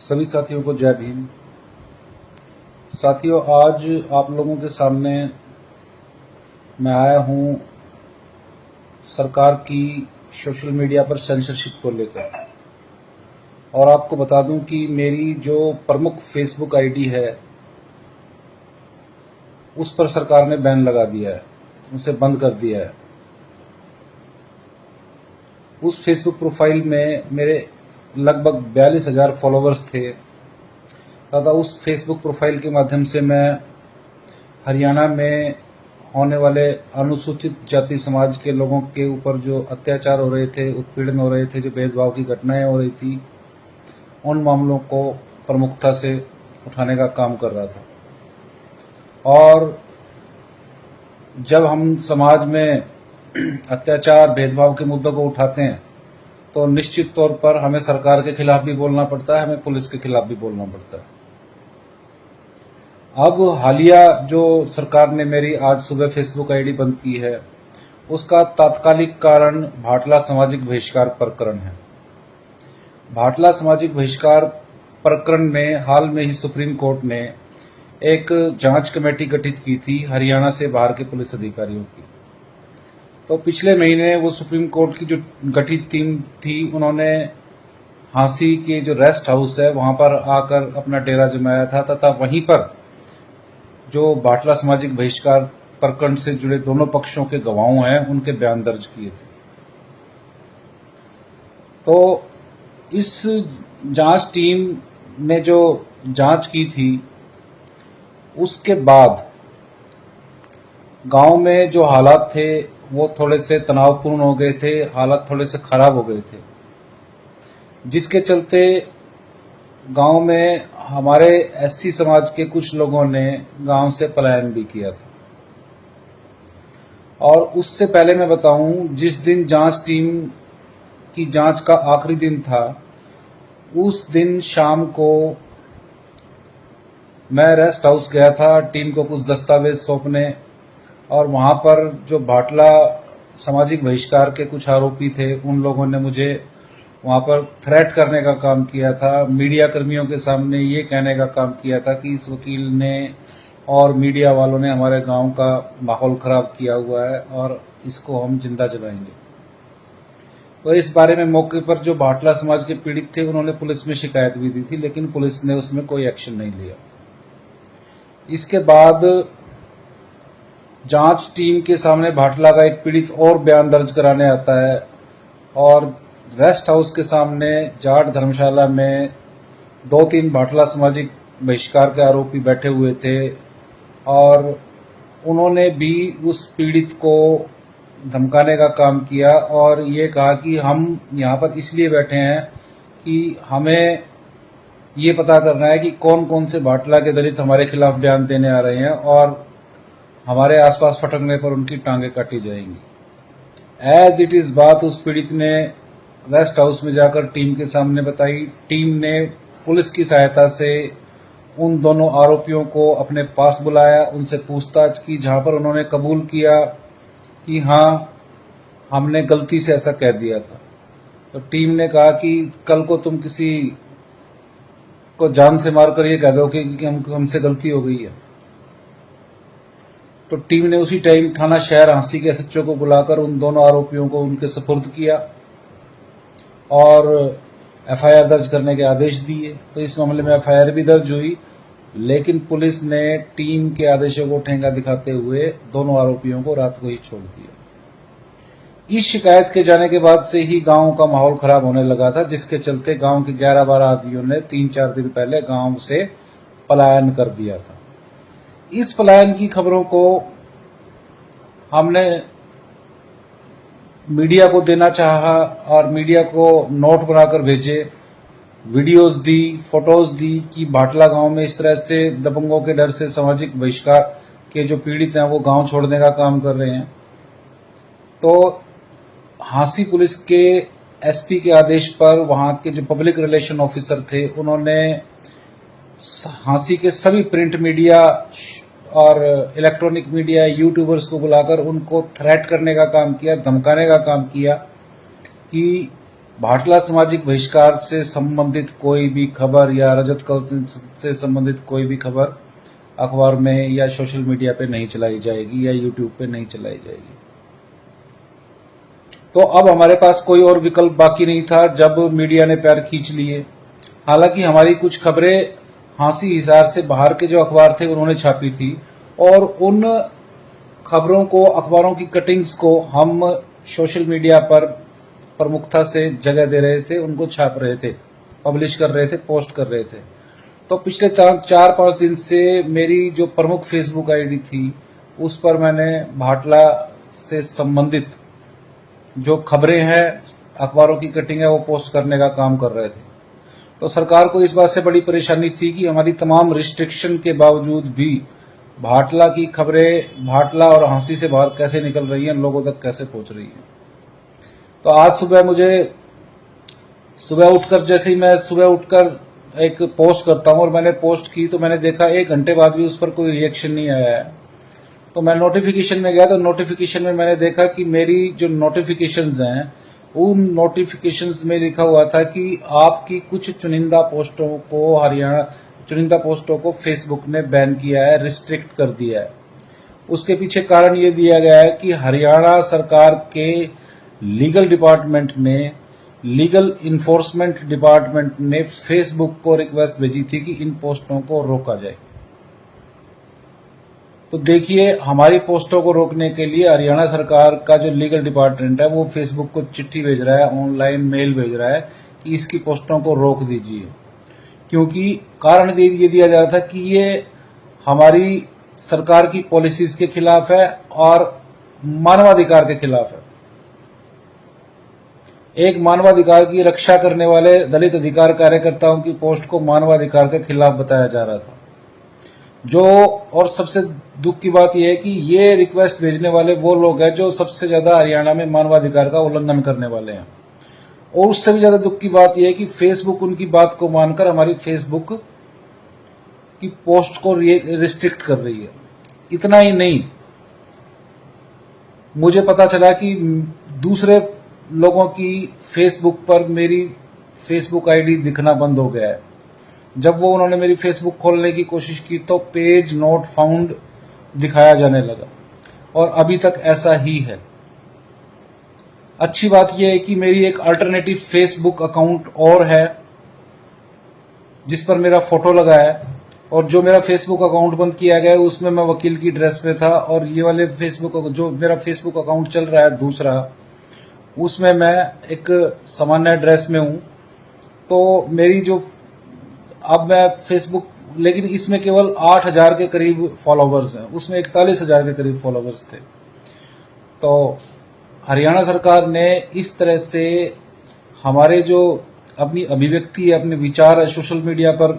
सभी साथियों को जय भीम। साथियों, आज आप लोगों के सामने मैं आया हूं सरकार की सोशल मीडिया पर सेंसरशिप को लेकर, और आपको बता दूं कि मेरी जो प्रमुख फेसबुक आईडी है उस पर सरकार ने बैन लगा दिया है, उसे बंद कर दिया है। उस फेसबुक प्रोफाइल में मेरे लगभग 42,000 फॉलोअर्स थे तथा उस फेसबुक प्रोफाइल के माध्यम से मैं हरियाणा में होने वाले अनुसूचित जाति समाज के लोगों के ऊपर जो अत्याचार हो रहे थे, उत्पीड़न हो रहे थे, जो भेदभाव की घटनाएं हो रही थी, उन मामलों को प्रमुखता से उठाने का काम कर रहा था। और जब हम समाज में अत्याचार भेदभाव के मुद्दों को उठाते हैं तो निश्चित तौर पर हमें सरकार के खिलाफ भी बोलना पड़ता है, हमें पुलिस के खिलाफ भी बोलना पड़ता है। अब हालिया जो सरकार ने मेरी आज सुबह फेसबुक आईडी बंद की है, उसका तात्कालिक कारण भाटला सामाजिक बहिष्कार प्रकरण है। भाटला सामाजिक बहिष्कार प्रकरण में हाल में ही सुप्रीम कोर्ट ने एक जांच कमेटी गठित की थी हरियाणा से बाहर के पुलिस अधिकारियों की। तो पिछले महीने वो सुप्रीम कोर्ट की जो गठित टीम थी, उन्होंने हांसी के जो रेस्ट हाउस है वहां पर आकर अपना डेरा जमाया था तथा वहीं पर जो भाटला सामाजिक बहिष्कार प्रकरण से जुड़े दोनों पक्षों के गवाहों हैं उनके बयान दर्ज किए थे। तो इस जांच टीम ने जो जांच की थी, उसके बाद गांव में जो हालात थे वो थोड़े से तनावपूर्ण हो गए थे, हालात थोड़े से खराब हो गए थे, जिसके चलते गांव में हमारे एससी समाज के कुछ लोगों ने गांव से पलायन भी किया था। और उससे पहले मैं बताऊं, जिस दिन जांच टीम की जांच का आखिरी दिन था, उस दिन शाम को मैं रेस्ट हाउस गया था टीम को कुछ दस्तावेज सौंपने, और वहां पर जो भाटला सामाजिक बहिष्कार के कुछ आरोपी थे उन लोगों ने मुझे वहां पर थ्रेट करने का काम किया था। मीडिया कर्मियों के सामने ये कहने का काम किया था कि इस वकील ने और मीडिया वालों ने हमारे गांव का माहौल खराब किया हुआ है और इसको हम जिंदा जलाएंगे। तो इस बारे में मौके पर जो भाटला समाज के पीड़ित थे उन्होंने पुलिस में शिकायत भी दी थी, लेकिन पुलिस ने उसमें कोई एक्शन नहीं लिया। इसके बाद जांच टीम के सामने भाटला का एक पीड़ित और बयान दर्ज कराने आता है, और रेस्ट हाउस के सामने जाट धर्मशाला में 2-3 भाटला सामाजिक बहिष्कार के आरोपी बैठे हुए थे, और उन्होंने भी उस पीड़ित को धमकाने का काम किया और ये कहा कि हम यहाँ पर इसलिए बैठे हैं कि हमें ये पता करना है कि कौन कौन से भाटला के दलित हमारे खिलाफ बयान देने आ रहे हैं और हमारे आसपास फटकने पर उनकी टांगे काटी जाएंगी। एज इट इज बात उस पीड़ित ने रेस्ट हाउस में जाकर टीम के सामने बताई। टीम ने पुलिस की सहायता से उन दोनों आरोपियों को अपने पास बुलाया, उनसे पूछताछ की, जहां पर उन्होंने कबूल किया कि हाँ, हमने गलती से ऐसा कह दिया था। तो टीम ने कहा कि कल को तुम किसी को जान से मारकर ये कह दो कि हमसे गलती हो गई है। तो टीम ने उसी टाइम थाना शहर हांसी के एसएचओ को बुलाकर उन दोनों आरोपियों को उनके सुपुर्द किया और एफआईआर दर्ज करने के आदेश दिए। तो इस मामले में एफआईआर भी दर्ज हुई, लेकिन पुलिस ने टीम के आदेशों को ठेंगा दिखाते हुए दोनों आरोपियों को रात को ही छोड़ दिया। इस शिकायत के जाने के बाद से ही गांव का माहौल खराब होने लगा था, जिसके चलते गांव के 11-12 आदमियों ने 3-4 दिन पहले गांव से पलायन कर दिया था। इस पलायन की खबरों को हमने मीडिया को देना चाहा और मीडिया को नोट बनाकर भेजे, वीडियोस दी, फोटोज दी कि भाटला गांव में इस तरह से दबंगों के डर से सामाजिक बहिष्कार के जो पीड़ित हैं वो गांव छोड़ने का काम कर रहे हैं। तो हांसी पुलिस के एसपी के आदेश पर वहां के जो पब्लिक रिलेशन ऑफिसर थे उन्होंने हांसी के सभी प्रिंट मीडिया और इलेक्ट्रॉनिक मीडिया यूट्यूबर्स को बुलाकर उनको थ्रेट करने का काम किया, धमकाने का काम किया कि भाटला सामाजिक बहिष्कार से संबंधित कोई भी खबर या रजत कल से संबंधित कोई भी खबर अखबार में या सोशल मीडिया पे नहीं चलाई जाएगी या यूट्यूब पे नहीं चलाई जाएगी। तो अब हमारे पास कोई और विकल्प बाकी नहीं था जब मीडिया ने पैर खींच लिए। हालांकि हमारी कुछ खबरें हांसी हिसार से बाहर के जो अखबार थे उन्होंने छापी थी और उन खबरों को, अखबारों की कटिंग्स को हम सोशल मीडिया पर प्रमुखता से जगह दे रहे थे, उनको छाप रहे थे, पब्लिश कर रहे थे, पोस्ट कर रहे थे। तो पिछले 4-5 दिन से मेरी जो प्रमुख फेसबुक आईडी थी उस पर मैंने भाटला से संबंधित जो खबरें हैं, अखबारों की कटिंग है, वो पोस्ट करने का काम कर रहे थे। तो सरकार को इस बात से बड़ी परेशानी थी कि हमारी तमाम रिस्ट्रिक्शन के बावजूद भी भाटला की खबरें भाटला और हांसी से बाहर कैसे निकल रही हैं, लोगों तक कैसे पहुंच रही हैं। तो आज सुबह उठकर एक पोस्ट करता हूं और मैंने पोस्ट की तो मैंने देखा 1 घंटे बाद भी उस पर कोई रिएक्शन नहीं आया है। तो मैं नोटिफिकेशन में गया तो नोटिफिकेशन में मैंने देखा कि मेरी जो नोटिफिकेशंस हैं उन नोटिफिकेशंस में लिखा हुआ था कि आपकी कुछ चुनिंदा पोस्टों को फेसबुक ने बैन किया है, रिस्ट्रिक्ट कर दिया है। उसके पीछे कारण ये दिया गया है कि हरियाणा सरकार के लीगल इन्फोर्समेंट डिपार्टमेंट ने फेसबुक को रिक्वेस्ट भेजी थी कि इन पोस्टों को रोका जाए। तो देखिए, हमारी पोस्टों को रोकने के लिए हरियाणा सरकार का जो लीगल डिपार्टमेंट है वो फेसबुक को चिट्ठी भेज रहा है, ऑनलाइन मेल भेज रहा है कि इसकी पोस्टों को रोक दीजिए, क्योंकि कारण ये दिया जा रहा था कि ये हमारी सरकार की पॉलिसीज के खिलाफ है और मानवाधिकार के खिलाफ है। एक मानवाधिकार की रक्षा करने वाले दलित अधिकार कार्यकर्ताओं की पोस्ट को मानवाधिकार के खिलाफ बताया जा रहा था। और सबसे दुख की बात यह है कि ये रिक्वेस्ट भेजने वाले वो लोग हैं जो सबसे ज्यादा हरियाणा में मानवाधिकार का उल्लंघन करने वाले हैं। और उससे भी ज्यादा दुख की बात यह है कि फेसबुक उनकी बात को मानकर हमारी फेसबुक की पोस्ट को रिस्ट्रिक्ट कर रही है। इतना ही नहीं, मुझे पता चला कि दूसरे लोगों की फेसबुक पर मेरी फेसबुक आईडी दिखना बंद हो गया है। जब उन्होंने मेरी फेसबुक खोलने की कोशिश की तो पेज नॉट फाउंड दिखाया जाने लगा और अभी तक ऐसा ही है। अच्छी बात यह है कि मेरी एक अल्टरनेटिव फेसबुक अकाउंट और है जिस पर मेरा फोटो लगा है, और जो मेरा फेसबुक अकाउंट बंद किया गया है उसमें मैं वकील की ड्रेस में था, और ये वाले जो मेरा फेसबुक अकाउंट चल रहा है दूसरा, उसमें मैं एक सामान्य ड्रेस में हूं। तो मेरी अब मैं फेसबुक, लेकिन इसमें केवल 8,000 के करीब फॉलोवर्स हैं, उसमें 41,000 के करीब फॉलोवर्स थे। तो हरियाणा सरकार ने इस तरह से हमारे जो अपनी अभिव्यक्ति है, अपने विचार है, सोशल मीडिया पर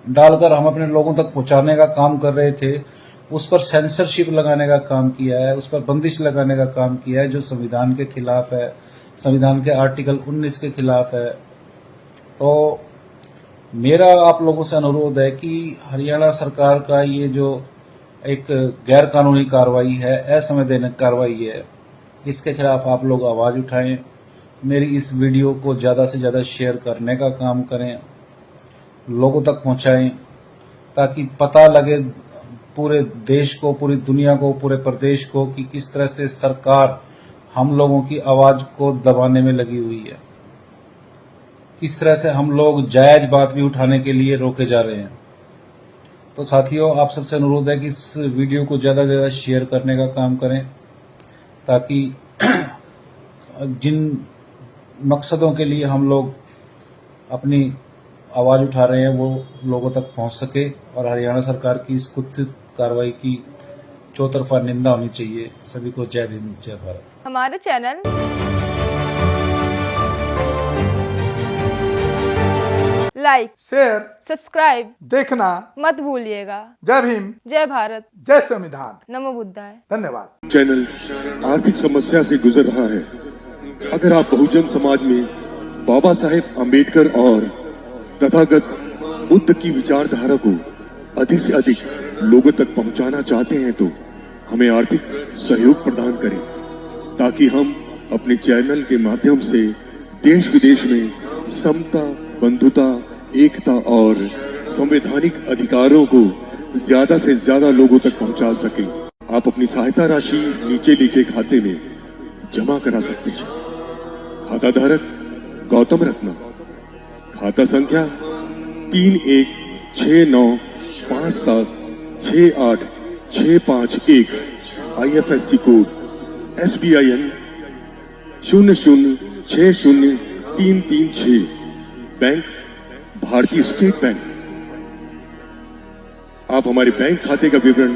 डालकर हम अपने लोगों तक पहुंचाने का काम कर रहे थे, उस पर सेंसरशिप लगाने का काम किया है, उस पर बंदिश लगाने का काम किया है, जो संविधान के खिलाफ है, संविधान के आर्टिकल 19 के खिलाफ है। तो मेरा आप लोगों से अनुरोध है कि हरियाणा सरकार का ये जो एक गैर कानूनी कार्रवाई है, असंवैधानिक कार्रवाई है, इसके खिलाफ आप लोग आवाज उठाएं। मेरी इस वीडियो को ज्यादा से ज्यादा शेयर करने का काम करें, लोगों तक पहुंचाएं, ताकि पता लगे पूरे देश को, पूरी दुनिया को, पूरे प्रदेश को कि किस तरह से सरकार हम लोगों की आवाज को दबाने में लगी हुई है, किस तरह से हम लोग जायज बात भी उठाने के लिए रोके जा रहे हैं। तो साथियों, आप सबसे अनुरोध है कि इस वीडियो को ज्यादा से ज्यादा शेयर करने का काम करें, ताकि जिन मकसदों के लिए हम लोग अपनी आवाज उठा रहे हैं वो लोगों तक पहुंच सके, और हरियाणा सरकार की इस कुत्सित कार्रवाई की चौतरफा निंदा होनी चाहिए। सभी को जय भीम, जय भारत। हमारे चैनल लाइक, शेयर, सब्सक्राइब देखना मत भूलिएगा। जय भीम, जय भारत, जय संविधान, नमो बुद्धाय। धन्यवाद। चैनल आर्थिक समस्या से गुजर रहा है। अगर आप बहुजन समाज में बाबा साहेब अम्बेडकर और तथागत बुद्ध की विचारधारा को अधिक से अधिक लोगों तक पहुंचाना चाहते हैं तो हमें आर्थिक सहयोग प्रदान करें, ताकि हम अपने चैनल के माध्यम से देश विदेश में समता, बंधुता, एकता और संवैधानिक अधिकारों को ज्यादा से ज्यादा लोगों तक पहुंचा सके। आप अपनी सहायता राशि नीचे लिखे खाते में जमा करा सकते हैं। खाता धारक गौतम रत्ना, खाता संख्या 3169576865 IFSC कोड SBIN 0060336, बैंक भारतीय स्टेट बैंक। आप हमारे बैंक खाते का विवरण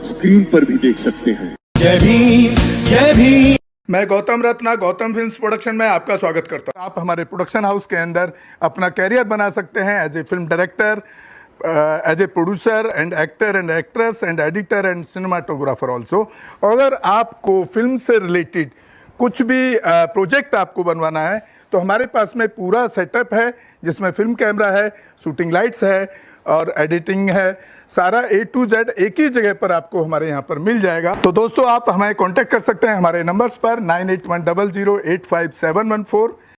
स्क्रीन पर भी देख सकते हैं। जय भीम, जय भीम। मैं गौतम रत्ना गौतम फिल्म्स प्रोडक्शन में आपका स्वागत करता हूं। आप हमारे प्रोडक्शन हाउस के अंदर अपना कैरियर बना सकते हैं as a film director, as a producer and actor and actress and editor and cinematographer also. अगर आपको फिल्म से रिलेटेड कुछ भी प्रोजेक्ट आपको बनवाना है तो हमारे पास में पूरा सेटअप है, जिसमें फिल्म कैमरा है, शूटिंग लाइट्स है और एडिटिंग है। सारा A to Z एक ही जगह पर आपको हमारे यहाँ पर मिल जाएगा। तो दोस्तों, आप हमें कांटेक्ट कर सकते हैं हमारे नंबर्स पर 9810085714